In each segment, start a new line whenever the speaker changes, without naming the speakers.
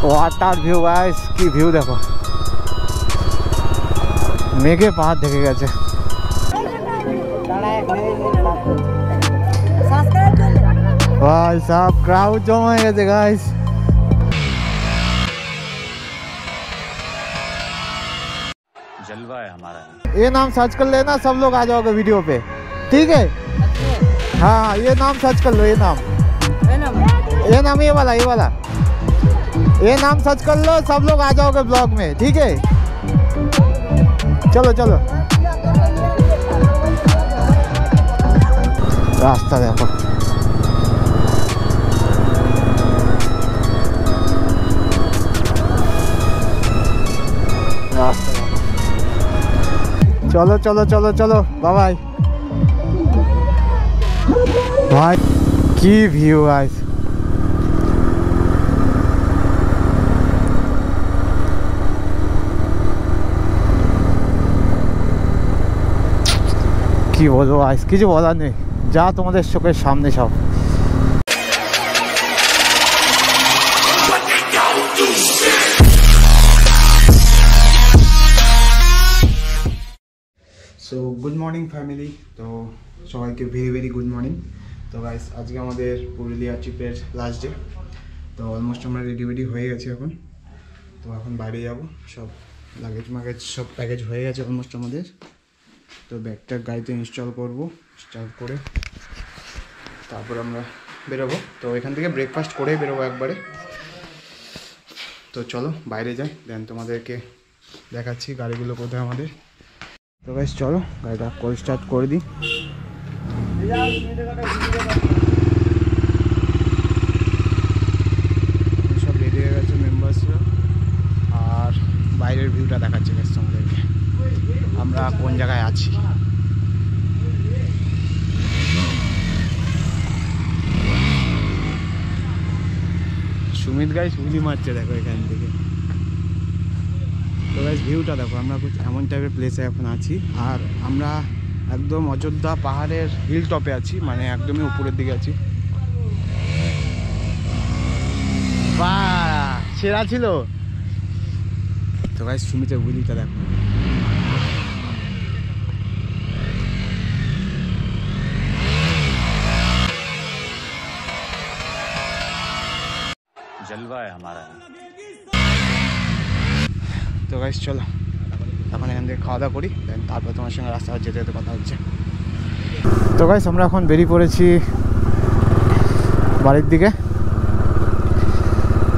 Water view guys, কি view দেখো, মেঘে পাহাড় ঢেকে গেছে। ভাই সব ক্রাউড জমা হয়ে গেছে গাইস। जलवा है हमारा। ये नाम सर्च कर लेना, सब लोग आ जाओगे वीडियो पे, ठीक है? हाँ ये नाम सर्च कर लो, ये नाम ये वाला ये नाम सर्च कर लो, सब लोग आ जाओगे ब्लॉग में, ठीक है? चलो चलो। रास्ता देखो, रास्ता देखो। चलो चलो चलो चलो, बाय बाय। भाई की व्यू गाइस, কি বলবো গাইস, কিছু বলার নেই, যা তোমাদের চোখের সামনে সব। সো গুড মর্নিং ফ্যামিলি, তো সবাইকে ভেরি ভেরি গুড মর্নিং। তো গাইস আজকে আমাদের পুরুলিয়া ট্রিপের লাস্ট ডে, তো অলমোস্ট আমরা রেডি হয়ে গেছি এখন। তো এখন বাইরে যাব, সব লাগেজ মাগেজ সব প্যাকেজ হয়ে গেছে অলমোস্ট আমাদের। তো ব্যাগটা গাড়িতে ইনস্টল করবো, স্টার্ট করে তারপর আমরা বেরোবো। তো এখান থেকে ব্রেকফাস্ট করেই বেরোবো একবারে। তো চলো বাইরে যাই, দেন তোমাদেরকে দেখাচ্ছি গাড়িগুলো কোথায় আমাদের। তো গাইস চলো গাড়িটা কল স্টার্ট করে দিই। সব রেডি হয়ে গেছে মেম্বার্সরা, আর বাইরের ভিউটা দেখাচ্ছে গাইস তোমাদেরকে, আমরা কোন জায়গায় আছি। সুমিত গাইস উলি মারছে দেখো এখান থেকে। তো গাইস ভিউটা দেখো, আমরা এমন টাইপের প্লেসে এখন আছি, আর আমরা একদম অযোধ্যা পাহাড়ের হিল টপে আছি, মানে একদমই উপরের দিকে আছি। বাহ সেরা ছিল। তো গাইস সুমিতের উলিটা দেখো, जलवा है हमारा। তো গাইস চলো এখন এখান থেকে খাওয়া দাওয়া করি, দেন তারপর তোমার সঙ্গে রাস্তা যেতে যেতে কথা হচ্ছে। তো গাইস আমরা এখন বেরিয়ে পড়েছি বাড়ির দিকে।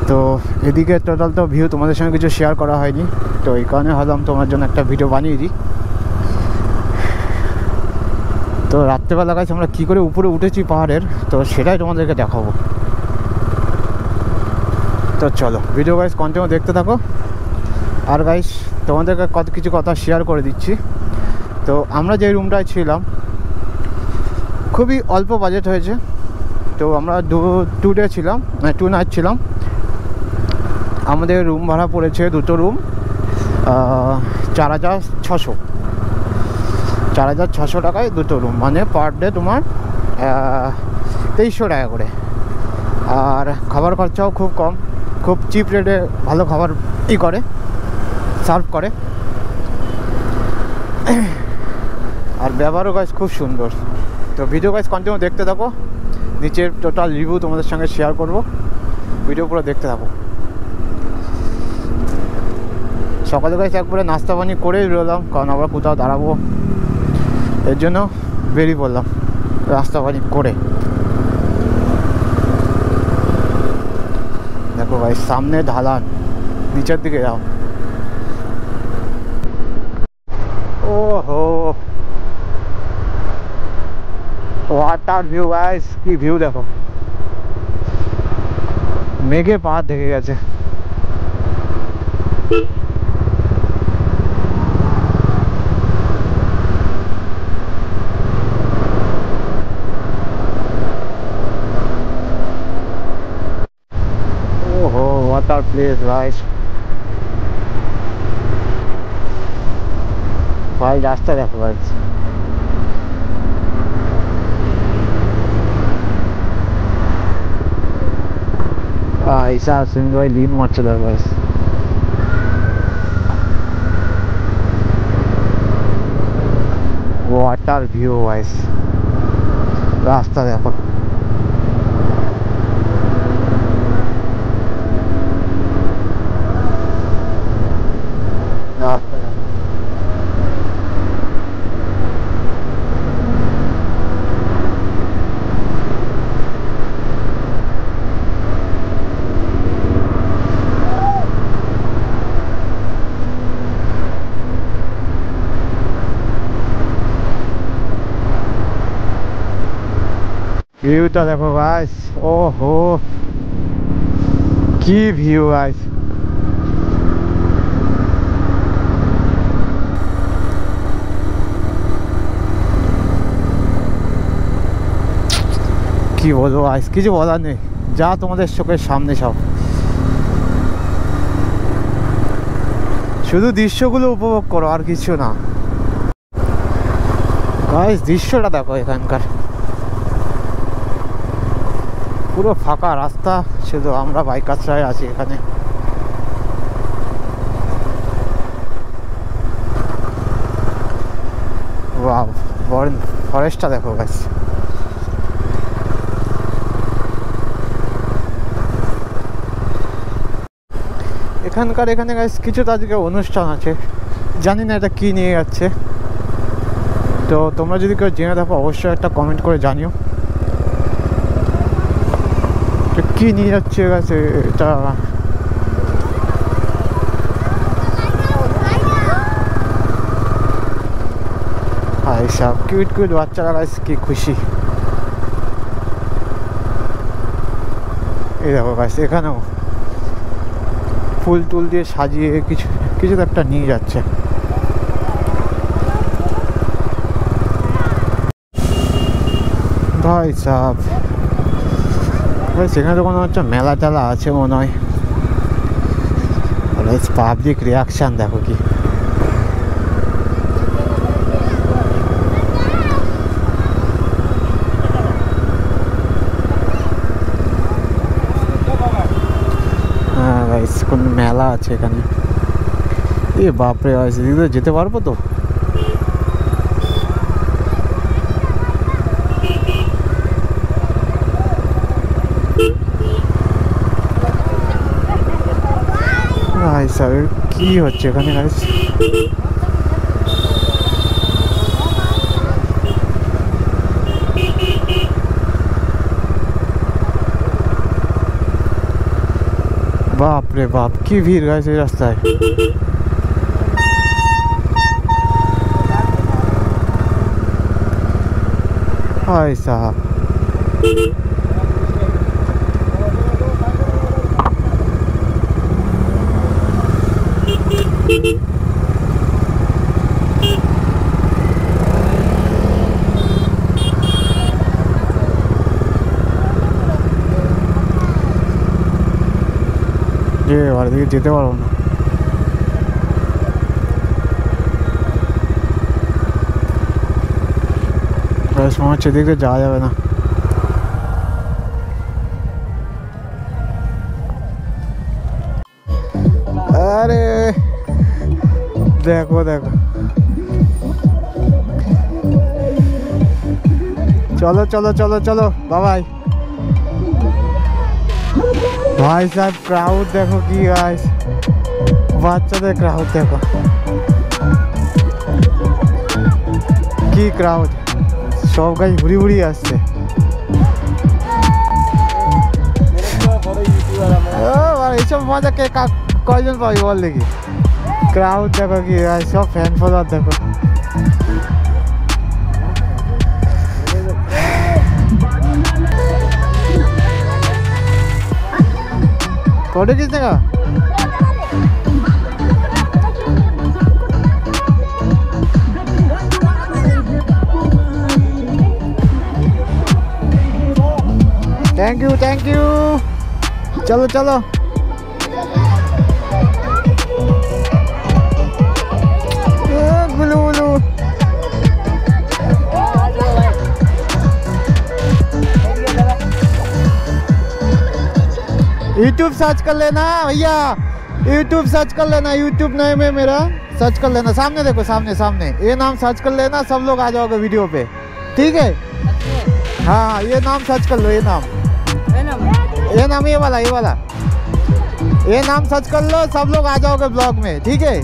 তো এদিকে টোটাল তো ভিউ তোমাদের সঙ্গে কিছু শেয়ার করা হয়নি, তো এই কারণে ভাবলাম তোমার জন্য একটা ভিডিও বানিয়ে দিই। তো রাত্রেবেলা গাইস আমরা কী করে উপরে উঠেছি পাহাড়ের, তো সেটাই তোমাদেরকে দেখাবো। তো চলো ভিডিও গাইস কন্টিনিউ দেখতে থাকো। আর গাইস তোমাদেরকে কিছু কথা শেয়ার করে দিচ্ছি। তো আমরা যে রুমটায় ছিলাম খুবই অল্প বাজেট হয়েছে। তো আমরা টু ডে ছিলাম, মানে 2 নাইট ছিলাম। আমাদের রুম ভাড়া পড়েছে, দুটো রুম 4,600 টাকায় দুটো রুম, মানে পার ডে তোমার 2300 টাকা করে। আর খাবার খরচাও খুব কম, খুব চিপ রেটে ভালো খাবার করে সার্ভ করে। আর ব্যবহারও গাইস খুব সুন্দর। তো ভিডিও গাইস কন্টিনিউ দেখতে থাকো, নিচের টোটাল রিভিউ তোমাদের সঙ্গে শেয়ার করব, ভিডিও পুরো দেখতে থাকো। সকালে গাইস একবারে নাস্তা পানি করেই বেরোলাম, কারণ আবার কোথাও দাঁড়াবো, এর জন্য বেরিয়ে পড়লাম নাস্তা পানি করে। দেখো ভাই সামনে ঢালান, নিচের দিকে যাও। ওহো ওয়াটার ভিউ গাইস, কি ভিউ দেখো, মেঘে পাহাড় ঢেকে গেছে। ওহো ওয়াটার প্লেস গাইস, ভাই রাস্তা দেখো গাইস।
ऐसा स्विमिंग भाई लीन मारছে দেখো गाइस वाटर व्यू गाइस रास्ता देखो ভিউটা দেখো গাইস ওহো কি ভিউ গাইস কি বলবো গাইস কিছু বলার নেই যা তোমাদের চোখের সামনে সব শুধু দৃশ্যগুলো উপভোগ করো আর কিছু না গাইস দৃশ্যটা দেখো এখানকার পুরো ফাঁকা রাস্তা শুধু আমরা বাইকাররাই আছি এখানে ওয়াও ফরেস্টটা দেখো গাইস এখানে গাইস কিছু আজকে অনুষ্ঠান আছে জানি না এটা কি নিয়ে যাচ্ছে তো তোমরা যদি কেউ জেনে থাকো অবশ্যই একটা কমেন্ট করে জানিও কি নিয়ে যাচ্ছে গাছে এটা সব কিউট কিউট বাচ্চারা গাছ কি খুশি এই দেখো গাছ এখানেও ফুল টুল দিয়ে সাজিয়ে কিছু কিছু তো একটা নিয়ে যাচ্ছে ভাই সাহেব সেখানে তো কোনো হচ্ছে মেলা টেলা আছে মনে হয় পাবলিক রিয়াকশান দেখো কি হ্যাঁ গাইস কোন মেলা আছে এখানে এ বাপরে গাইস এদিকে যেতে পারবো তো কি হচ্ছে এখানে গাইস बाप रे बाप की भीड़ गाइस ये रास्ता है हाय साहब এবার দিকে যেতে পারবো না সময় হচ্ছে দিকে যাওয়া যাবে না আরে দেখো দেখো চলো চলো চলো চলো বাবাই भाई साहब क्राउड देखो की गाइस বাচ্চাদের ক্রাউড দেখো কি ক্রাউড সব গাইস ঘুরি ঘুরি আসছে এইসব মজা কে কয়জন পাবি বল দেখি ক্রাউড দেখো কি গাইস সব ফ্যান ফলোয়ার দেখো फोटो खींचेगा थैंक यू चलो चलो गुलू गुलू यूट्यूब सर्च कर लेना भैया, यूट्यूब सर्च कर लेना, यूट्यूब नेम है मेरा, सर्च कर लेना। सामने देखो, सामने सामने ये नाम सर्च कर लेना, सब लोग आ जाओगे वीडियो पे, ठीक है? हाँ ये नाम सर्च कर लो, ये नाम, ये नाम, ये वाला, ये वाला, ये नाम सर्च कर लो, सब लोग आ जाओगे ब्लॉग में, ठीक है?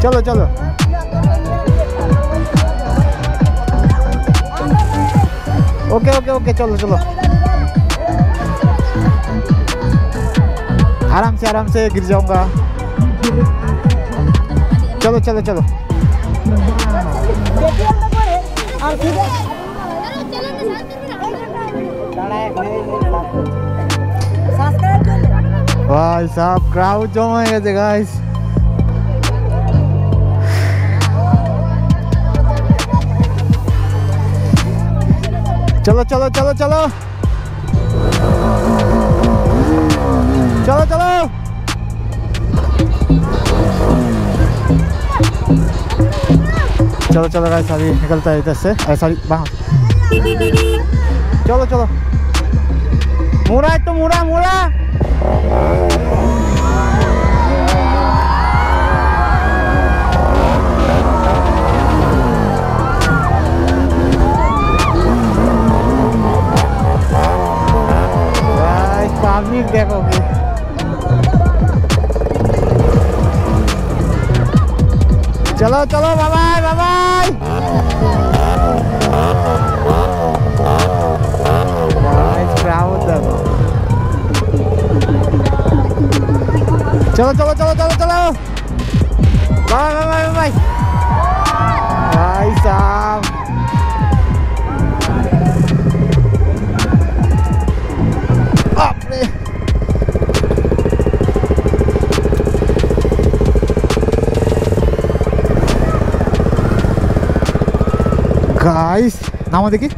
चलो चलो ओके ओके ओके, चलो चलो आराम से गिर जाऊंगा। चलो चलो चलो भाई साहब क्राउड जमा है गाइस। चलो चलो चलो चलो चलो चलो चलो चलो गाइस, अभी निकलता है इधर से, सॉरी वहाँ। चलो चलो मुड़ा है तो मुड़ा मुड़ा। पब्लिक देखोगे, चलो चलो bye bye bye bye. Crowd देखो, चलो चलो चलो चलो चलो बाय बाय बाय बाय भाई साहब। गाइस नामो देखी,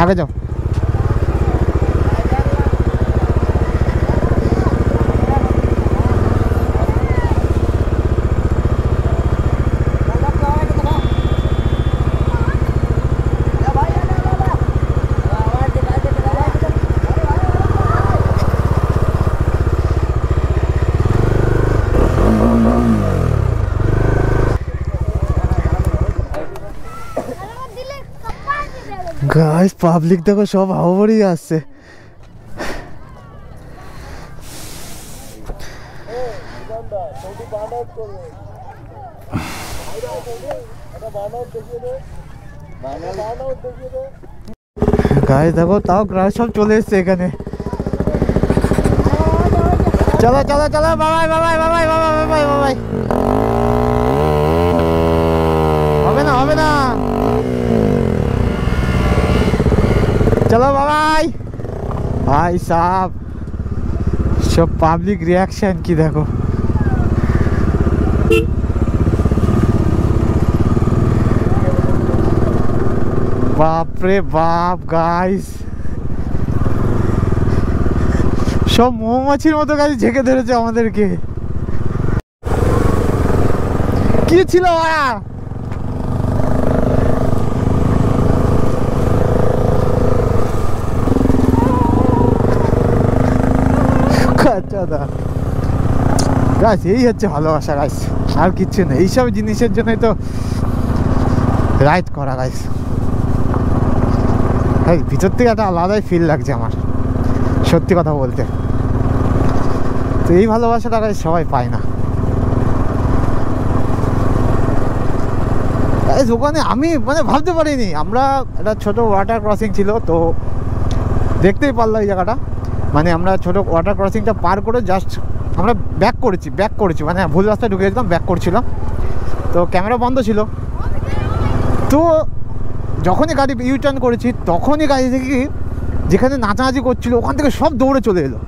आगे जाओ। গাইস পাবলিক দেখো সব হাওড়ি আসছে। গাইস দেখো তাও ক্রাউড সব চলে এসছে এখানে। চলো চলো চলো বাবাই বাবাই বাবাই বাবাই বাবাই বাবাই, হবে না হবে না, चलो बाय भाई साहब। सब पब्लिक रिएक्शन की देखो, बाप रे बाप गाइस, सब মৌমাছির মতো গাইস ঝেঁকে ধরেছে আমাদেরকে। কি ছিল ওরা? আচ্ছা দা গাইস এই হচ্ছে ভালোবাসা গাইস, আর কিচ্ছু নেই। এইসব জিনিসের জন্যই তো রাইড করা গাইস। ভাই ভিতর থেকে একটা আলাদাই ফিল লাগছে আমার, সত্যি কথা বলতে। তো এই ভালোবাসাটা গাইস সবাই পায় না গাইস। ওখানে আমি মানে ভাবতে পারিনি, আমরা একটা ছোট ওয়াটার ক্রসিং ছিল, তো দেখতেই পারলাম এই জায়গাটা। মানে আমরা ছোটো ওয়াটার ক্রসিংটা পার করে জাস্ট আমরা ব্যাক করেছি মানে ভুল রাস্তায় ঢুকে যেতাম, ব্যাক করছিলাম, তো ক্যামেরা বন্ধ ছিল। তো যখনই গাড়ি ইউটার্ন করেছি তখনই গাড়ি থেকে যেখানে নাচানাচি করছিল ওখান থেকে সব দৌড়ে চলে এলো।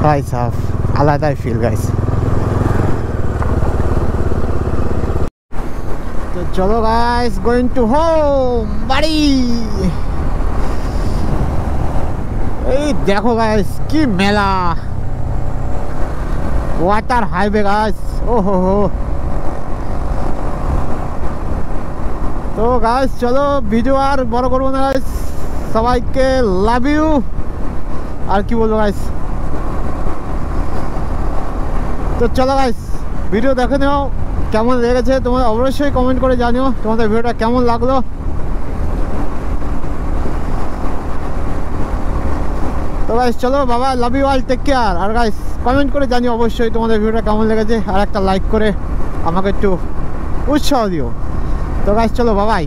ভাই সাহেব আলাদাই ফিল গাইস। তো চলো গাইস, গোয়িং টু হোম, বাড়ি। এই দেখো গাইস কি মেলা, ওয়াটার হাইওয়ে গাইস। ও হো হো তো গাইস চলো ভিডিও আর বড় করবো না গাইস, সবাইকে লাভ ইউ। আর কি বলবো গাইস, তো চলো গাইস ভিডিও দেখে নাও, কেমন লেগেছে তোমরা অবশ্যই কমেন্ট করে জানিও তোমাদের ভিডিওটা কেমন লাগলো। তো গাইস চলো বাবা, love you all, take care. আর গাইস কমেন্ট করে জানিও অবশ্যই তোমাদের ভিডিওটা কেমন লেগেছে, আর একটা লাইক করে আমাকে একটু উৎসাহ দিও। তো গাইস চলো বাবাই।